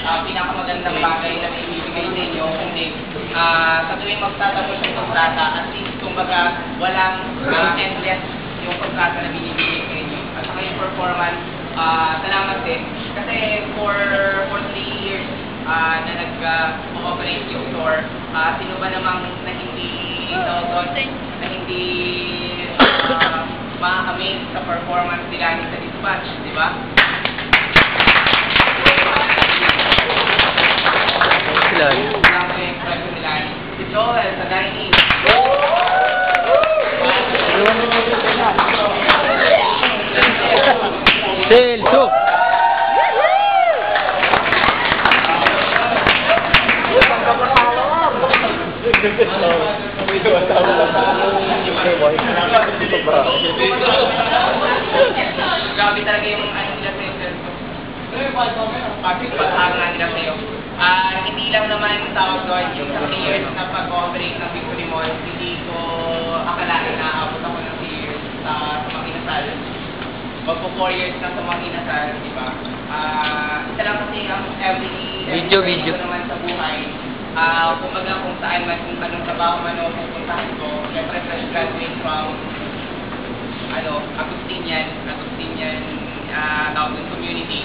pinakamagandang bagay na ibibigay sa inyo, kundi sa tuwing magtatapos yung kontrata, at least kumbaga walang endless yung kontrata na binibigay sa inyo. At saka yung performance, salamat din. Kasi for 3 years na nag-operate yung store, sino ba namang na hindi ma-amaze sa performance nila sa dispatch, di ba? Si Joel sa dining. Celso! Grabe talaga yung ano nila sa iyo. Pag-hanga nila sa iyo. Hindi lang naman tawag doon yung sa years na pag-operate ng Victory Mall, hindi ko akalain na aabot ako ng 3 years sa mga inasal. Magpo 4 years na sa mga inasal, di ba? Isa lang kasi ang Video. naman sa buhay. Kumbaga kung saan man, kung anong trabaho man o pupuntahan ko, syempre fresh graduate from Agustinian tawag ng community.